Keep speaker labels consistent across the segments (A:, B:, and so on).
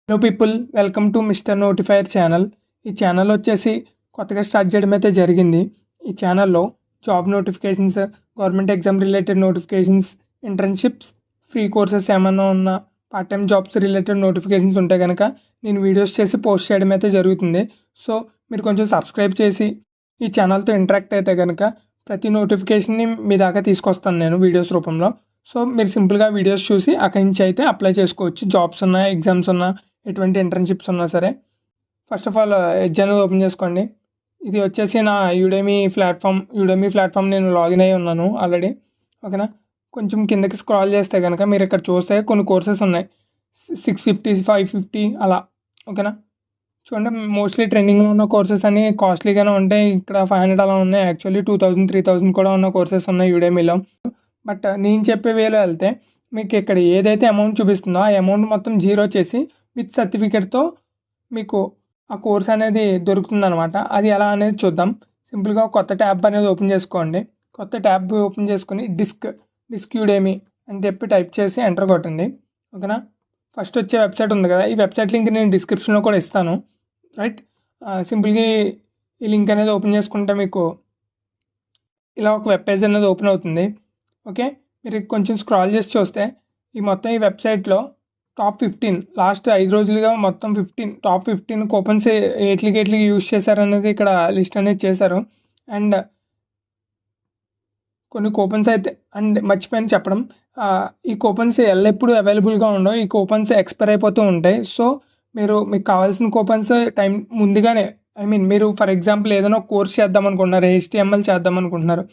A: Hello people, welcome to mister notifier channel. ఈ channel వచ్చేసి కొత్తగా స్టార్ట్ చేయడం అయితే జరిగింది. ఈ ఛానల్లో job notifications, government exam related notifications, internships, free courses ఏమన్నా ఉన్నా, part time jobs related notifications ఉంటే కనుక నేను వీడియోస్ చేసి పోస్ట్ చేయడం అయితే జరుగుతుంది. సో మీరు కొంచెం సబ్స్క్రైబ్ చేసి ఈ ఛానల్తో ఇంటరాక్ట్ అయితే కనుక ప్రతి నోటిఫికేషన్ని మీ దాకా తీసుకొస్తాను నేను వీడియోస్ రూపంలో. సో మీరు సింపుల్గా వీడియోస్ చూసి అక్కడి నుంచి అయితే అప్లై చేసుకోవచ్చు. జాబ్స్ ఉన్నా, ఎగ్జామ్స్ ఉన్నా, ఎటువంటి ఇంటర్న్షిప్స్ ఉన్నా సరే. ఫస్ట్ ఆఫ్ ఆల్ ఎడ్జ్ అనేది ఓపెన్ చేసుకోండి. ఇది వచ్చేసి నా యుడెమీ ప్లాట్ఫామ్ నేను లాగిన్ అయ్యి ఉన్నాను ఆల్రెడీ. ఓకేనా, కొంచెం కిందకి స్క్రాల్ చేస్తే కనుక మీరు ఇక్కడ చూస్తే కొన్ని కోర్సెస్ ఉన్నాయి, 650, 550 అలా. ఓకేనా, చూడండి, మోస్ట్లీ ట్రెండింగ్లో ఉన్న కోర్సెస్ అన్ని కాస్ట్లీగానే ఉంటాయి. ఇక్కడ 500 అలా ఉన్నాయి. యాక్చువల్లీ 2000, 3000 కూడా ఉన్న కోర్సెస్ ఉన్నాయి యుడెమీలో. బట్ నేను చెప్పే వేలో వెళ్తే మీకు ఇక్కడ ఏదైతే అమౌంట్ చూపిస్తుందో ఆ అమౌంట్ మొత్తం జీరో చేసి విత్ సర్టిఫికేట్తో మీకు ఆ కోర్స్ అనేది దొరుకుతుందనమాట. అది ఎలా అనేది చూద్దాం. సింపుల్గా కొత్త ట్యాబ్ అనేది ఓపెన్ చేసుకోండి. కొత్త ట్యాబ్ ఓపెన్ చేసుకుని డిస్క్ యుడెమీ అని చెప్పి టైప్ చేసి ఎంటర్ కొట్టండి. ఓకేనా, ఫస్ట్ వచ్చే వెబ్సైట్ ఉంది కదా, ఈ వెబ్సైట్ లింక్ నేను డిస్క్రిప్షన్లో కూడా ఇస్తాను. రైట్, సింపుల్గా ఈ లింక్ అనేది ఓపెన్ చేసుకుంటే మీకు ఇలా ఒక వెబ్ పేజ్ అనేది ఓపెన్ అవుతుంది. ఓకే, మీరు కొంచెం స్క్రాల్ చేసి చూస్తే ఈ వెబ్సైట్లో టాప్ 15 లాస్ట్ 5 రోజులుగా మొత్తం టాప్ 15 కూపన్స్ ఎట్లకి యూజ్ చేశారనేది ఇక్కడ లిస్ట్ అనేది చేశారు. అండ్ కొన్ని కూపన్స్ అయితే మర్చిపోయాను చెప్పడం, ఈ కూపన్స్ ఎల్లప్పుడూ అవైలబుల్గా ఉండవు. ఈ కూపన్స్ ఎక్స్పైర్ అయిపోతూ ఉంటాయి. సో మీకు కావాల్సిన కూపన్స్ టైం ముందుగానే, మీరు ఫర్ ఎగ్జాంపుల్ ఏదైనా కోర్స్ చేద్దాం అనుకుంటున్నారు, HTML చేద్దాం అనుకుంటున్నారు,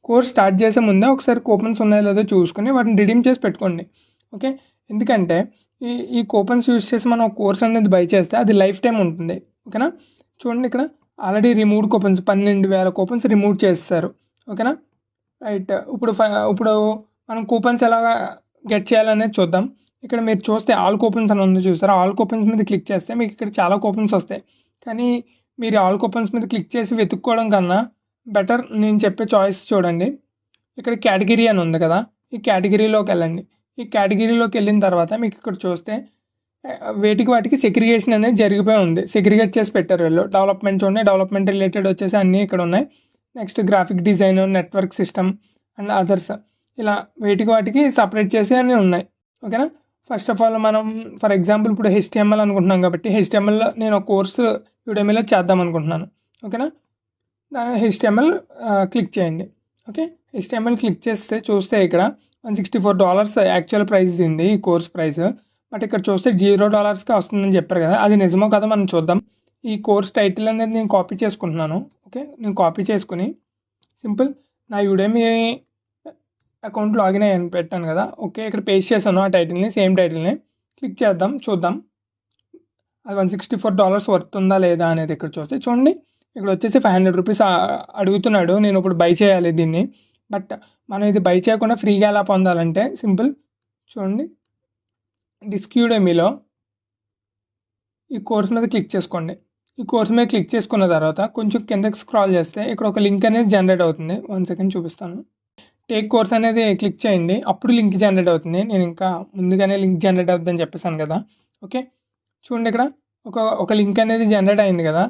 A: కోర్స్ స్టార్ట్ చేసే ముందే ఒకసారి కూపన్స్ ఉన్నాయో లేదో చూసుకుని వాటిని రిడీమ్ చేసి పెట్టుకోండి. ఓకే, ఎందుకంటే ఈ కూపన్స్ యూజ్ చేసి మనం కోర్స్ అనేది బై చేస్తే అది లైఫ్ టైం ఉంటుంది. ఓకేనా, చూడండి, ఇక్కడ already removed coupons 12,000 coupons remove చేస్తారు. ఓకేనా, రైట్. ఇప్పుడు మనం కూపన్స్ ఎలాగా గెట్ చేయాలనేది చూద్దాం. ఇక్కడ మీరు చూస్తే ఆల్ కూపన్స్ అని ఉంది, చూసారా? ఆల్ కూపన్స్ మీద క్లిక్ చేస్తే మీకు ఇక్కడ చాలా కూపన్స్ వస్తాయి. కానీ మీరు ఆల్ కూపన్స్ మీద క్లిక్ చేసి వెతుక్కోవడం కన్నా బెటర్ నేను చెప్పే చాయిస్ చూడండి. ఇక్కడ కేటగిరీ అని ఉంది కదా, ఈ కేటగిరీలోకి వెళ్ళండి. ఈ కేటగిరీలోకి వెళ్ళిన తర్వాత మీకు ఇక్కడ చూస్తే వాటికి సెగ్రిగేషన్ అనేది జరిగిపోయి ఉంది. సెగ్రిగేట్ చేసి పెట్టారు వీళ్ళు. డెవలప్మెంట్ చూడండి, డెవలప్మెంట్ రిలేటెడ్ వచ్చేసి అన్నీ ఇక్కడ ఉన్నాయి. Next graphic design, network system and others, ఇలా వాటికి సపరేట్ చేసి అన్నీ ఉన్నాయి. ఓకేనా, ఫస్ట్ ఆఫ్ ఆల్ మనం ఫర్ ఎగ్జాంపుల్ ఇప్పుడు HTML అనుకుంటున్నాం కాబట్టి HTMLలో నేను ఒక కోర్సు యుడెమీలో చేద్దాం అనుకుంటున్నాను. ఓకేనా, HTML క్లిక్ చేయండి. ఓకే, HTML క్లిక్ చేస్తే చూస్తే ఇక్కడ $164 యాక్చువల్ ప్రైస్ ఉంది ఈ కోర్స్ ప్రైస్. బట్ ఇక్కడ చూస్తే $0కి వస్తుందని చెప్పారు కదా, అది నిజమో కదా మనం చూద్దాం. ఈ కోర్స్ టైటిల్ అనేది నేను కాపీ చేసుకుంటున్నాను. ఓకే, నేను కాపీ చేసుకుని సింపుల్ నా యుడెమీ అకౌంట్ లాగిన్ అయ్యాను, పెట్టాను కదా. ఓకే, ఇక్కడ పేస్ట్ చేశాను ఆ టైటిల్ని, సేమ్ టైటిల్ని క్లిక్ చేద్దాం, చూద్దాం అది $164 వర్త్ ఉందా లేదా అనేది. ఇక్కడ చూస్తే చూడండి, ఇక్కడ వచ్చేసి ₹500 అడుగుతున్నాడు. నేను ఇప్పుడు బై చేయాలి దీన్ని. బట్ మనం ఇది బై చేయకుండా ఫ్రీగా ఎలా పొందాలంటే సింపుల్, చూడండి, డిస్క్ యుడెమీలో ఈ కోర్స్ మీద క్లిక్ చేసుకోండి. ఈ కోర్స్ మీద క్లిక్ చేసుకున్న తర్వాత కొంచెం కిందకి స్క్రాల్ చేస్తే ఇక్కడ ఒక లింక్ అనేది జనరేట్ అవుతుంది. 1 సెకండ్ చూపిస్తాను. టేక్ కోర్స్ అనేది క్లిక్ చేయండి, అప్పుడు లింక్ జనరేట్ అవుతుంది. నేను ఇంకా ముందుగానే లింక్ జనరేట్ అవుతుందని చెప్పేసాను కదా. ఓకే, చూడండి, ఇక్కడ ఒక లింక్ అనేది జనరేట్ అయింది కదా.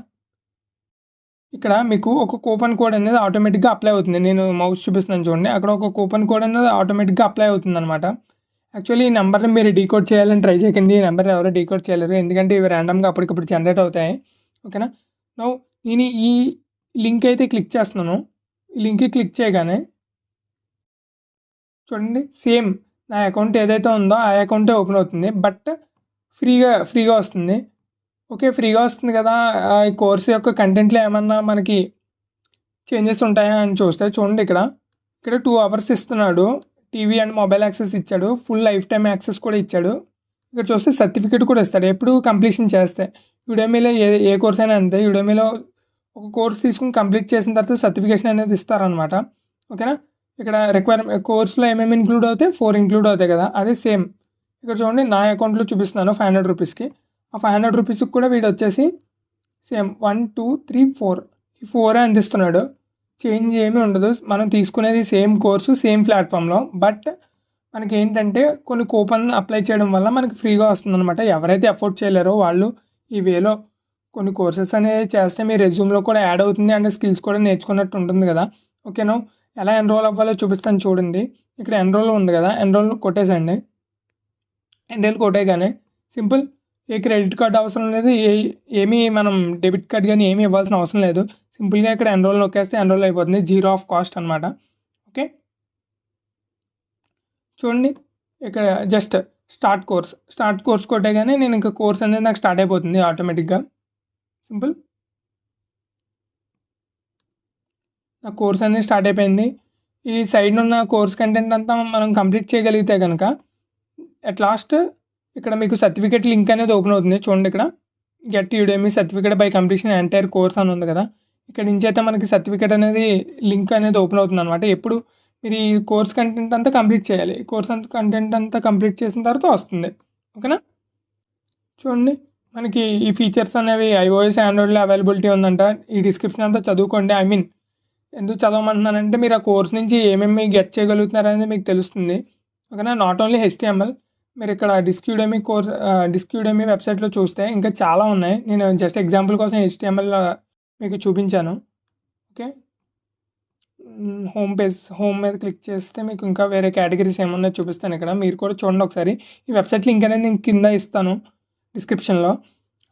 A: ఇక్కడ మీకు ఒక కూపన్ కోడ్ అనేది ఆటోమేటిక్గా అప్లై అవుతుంది. నేను మౌస్ చూపిస్తున్నాను చూడండి, అక్కడ ఒక కూపన్ కోడ్ అనేది ఆటోమేటిక్గా అప్లై అవుతుంది అనమాట. యాక్చువల్లీ ఈ నెంబర్ని మీరు డీకోడ్ చేయాలని ట్రై చేయకండి. ఈ నెంబర్ ఎవరో డీకోడ్ చేయలేరు, ఎందుకంటే ఇవి ర్యాండమ్గా అప్పటికప్పుడు జనరేట్ అవుతాయి. ఓకేనా, నేను ఈ లింక్ అయితే క్లిక్ చేస్తున్నాను. ఈ లింక్కి క్లిక్ చేయగానే చూడండి, సేమ్ నా అకౌంట్ ఏదైతే ఉందో ఆ అకౌంటే ఓపెన్ అవుతుంది. బట్ ఫ్రీగా వస్తుంది. ఓకే, ఫ్రీగా వస్తుంది కదా. ఈ కోర్సు యొక్క కంటెంట్లో ఏమన్నా మనకి చేంజెస్ ఉంటాయా అని చూస్తే చూడండి, ఇక్కడ 2 అవర్స్ ఇస్తున్నాడు, టీవీ అండ్ మొబైల్ యాక్సెస్ ఇచ్చాడు, ఫుల్ లైఫ్ టైం యాక్సెస్ కూడా ఇచ్చాడు. ఇక్కడ చూస్తే సర్టిఫికేట్ కూడా ఇస్తాడు ఎప్పుడు కంప్లీషన్ చేస్తే. యుడెమీలో ఏ కోర్స్ అయినా అంతే, యుడెమీలో ఒక కోర్స్ తీసుకుని కంప్లీట్ చేసిన తర్వాత సర్టిఫికేషన్ అనేది ఇస్తారనమాట. ఓకేనా, ఇక్కడ కోర్సులో ఏమేమి ఇంక్లూడ్ అవుతాయి, 4 ఇంక్లూడ్ అవుతాయి కదా, అదే సేమ్ ఇక్కడ చూడండి నా అకౌంట్లో చూపిస్తున్నాను ₹500కి. ఆ ₹500కి కూడా వీడు వచ్చేసి సేమ్ 1, 2, 3, 4 ఈ 4 అందిస్తున్నాడు. చేంజ్ ఏమీ ఉండదు. మనం తీసుకునేది సేమ్ కోర్సు, సేమ్ ప్లాట్ఫామ్లో. బట్ మనకేంటంటే కొన్ని కూపన్ అప్లై చేయడం వల్ల మనకి ఫ్రీగా వస్తుందనమాట. ఎవరైతే అఫోర్డ్ చేయలేరో వాళ్ళు ఈ వేలో కొన్ని కోర్సెస్ అనేవి చేస్తే మీ రెజ్యూమ్‌లో కూడా యాడ్ అవుతుంది. అండ్ స్కిల్స్ కూడా నేర్చుకున్నట్టు ఉంటుంది కదా! ఓకేనా? ఎలా ఎన్రోల్ అవ్వాలో చూపిస్తాను చూడండి. ఇక్కడ ఎన్రోల్ ఉంది కదా! ఎన్రోల్ కొట్టేసేయండి. ఎన్రోల్ కొట్టేయగానే సింపుల్ ఏ క్రెడిట్ కార్డ్ అవసరం లేదు. ఏమీ మనం డెబిట్ కార్డ్ గానీ ఏమీ ఇవ్వాల్సిన అవసరం లేదు. సింపుల్‌గా ఇక్కడ ఎన్రోల్ నొక్కేస్తే ఎన్రోల్ అయిపోతుంది. జీరో ఆఫ్ కాస్ట్ అనమాట. ఓకే. చూడండి ఇక్కడ జస్ట్ స్టార్ట్ కోర్స్ కొట్టేగానే నేను ఇంకా కోర్స్ అనేది నాకు స్టార్ట్ అయిపోతుంది ఆటోమేటిక్గా. సింపుల్. నా కోర్స్ అనేది స్టార్ట్ అయిపోయింది. ఈ సైడ్న ఉన్న కోర్స్ కంటెంట్ అంతా మనం కంప్లీట్ చేయగలిగితే కనుక అట్ లాస్ట్ ఇక్కడ మీకు సర్టిఫికేట్ లింక్ అనేది ఓపెన్ అవుతుంది. చూడండి ఇక్కడ get Udemy certificate by completion entire course అని ఉంది కదా! ఇక్కడ నుంచి అయితే మనకి సర్టిఫికేట్ అనేది లింక్ అనేది ఓపెన్ అవుతుంది అనమాట. ఎప్పుడు మీరు ఈ కోర్స్ కంటెంట్ అంతా కంప్లీట్ చేయాలి. కంటెంట్ అంతా కంప్లీట్ చేసిన తర్వాత వస్తుంది. ఓకేనా? చూడండి మనకి ఈ ఫీచర్స్ అనేవి ఐఓఎస్, ఆండ్రాయిడ్లో అవైలబిలిటీ ఉందంట. ఈ డిస్క్రిప్షన్ అంతా చదువుకోండి. ఐ మీన్ ఎందుకు చదవమంటున్నానంటే మీరు ఆ కోర్స్ నుంచి ఏమేమి గెట్ చేయగలుగుతున్నారనేది మీకు తెలుస్తుంది. ఓకేనా? నాట్ ఓన్లీ హెచ్టీఎంఎల్ మీరు ఇక్కడ డిస్క్యూడెమీ వెబ్సైట్లో చూస్తే ఇంకా చాలా ఉన్నాయి. నేను జస్ట్ ఎగ్జాంపుల్ కోసం హెచ్టీఎంఎల్ మీకు చూపించాను. ఓకే. హోమ్ మీద క్లిక్ చేస్తే మీకు ఇంకా వేరే కేటగిరీస్ ఏమన్నా చూపిస్తాను ఇక్కడ. మీరు కూడా చూడండి ఒకసారి. ఈ వెబ్సైట్ లింక్ అనేది నేను కింద ఇస్తాను డిస్క్రిప్షన్లో.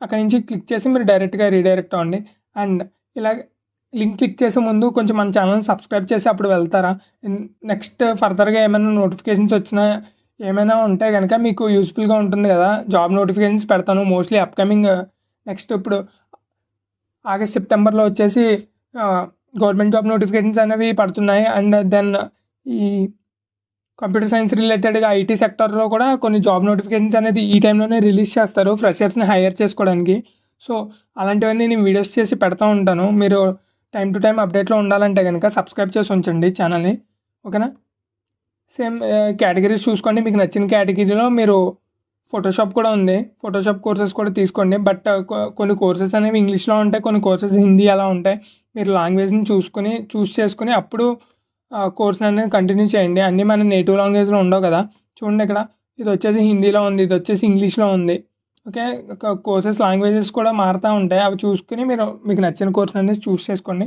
A: అక్కడ నుంచి క్లిక్ చేసి మీరు డైరెక్ట్గా రీడైరెక్ట్ అవ్వండి. అండ్ ఇలా లింక్ క్లిక్ చేసే ముందు కొంచెం మన ఛానల్ని సబ్స్క్రైబ్ చేసి అప్పుడు వెళ్తారా? నెక్స్ట్ ఫర్దర్గా ఏమైనా నోటిఫికేషన్స్ వచ్చినా ఏమైనా ఉంటే కనుక మీకు యూస్ఫుల్గా ఉంటుంది కదా! జాబ్ నోటిఫికేషన్స్ పెడతాను మోస్ట్లీ అప్కమింగ్. నెక్స్ట్ ఇప్పుడు ఆగస్ట్ సెప్టెంబర్లో వచ్చేసి గవర్నమెంట్ జాబ్ నోటిఫికేషన్స్ అనేవి పడుతున్నాయి. అండ్ దెన్ ఈ కంప్యూటర్ సైన్స్ రిలేటెడ్గా ఐటీ సెక్టర్లో కూడా కొన్ని జాబ్ నోటిఫికేషన్స్ అనేది ఈ టైంలోనే రిలీజ్ చేస్తారు ఫ్రెషర్స్ని హైర్ చేసుకోవడానికి. సో అలాంటివన్నీ నేను వీడియోస్ చేసి పెడతా ఉంటాను. మీరు టైం టు టైం అప్డేట్లో ఉండాలంటే కనుక సబ్స్క్రైబ్ చేసి ఉంచండి ఛానల్ని. ఓకేనా? సేమ్ కేటగిరీస్ చూసుకోండి. మీకు నచ్చిన కేటగిరీలో మీరు ఫోటోషాప్ కూడా ఉంది. ఫోటోషాప్ కోర్సెస్ కూడా తీసుకోండి. బట్ కొన్ని కోర్సెస్ అనేవి ఇంగ్లీష్లో ఉంటాయి, కొన్ని కోర్సెస్ హిందీ అలా ఉంటాయి. మీరు లాంగ్వేజ్ని చూస్ చేసుకుని అప్పుడు కోర్స్ని అనేది కంటిన్యూ చేయండి. అన్నీ మన నేటివ్ లాంగ్వేజ్లో ఉండవు కదా! చూడండి ఇక్కడ ఇది వచ్చేసి హిందీలో ఉంది, ఇది వచ్చేసి ఇంగ్లీష్లో ఉంది. ఓకే. కోర్సెస్ లాంగ్వేజెస్ కూడా మారుతూ ఉంటాయి. అవి చూసుకుని మీకు నచ్చిన కోర్స్ అనేది చూస్ చేసుకోండి.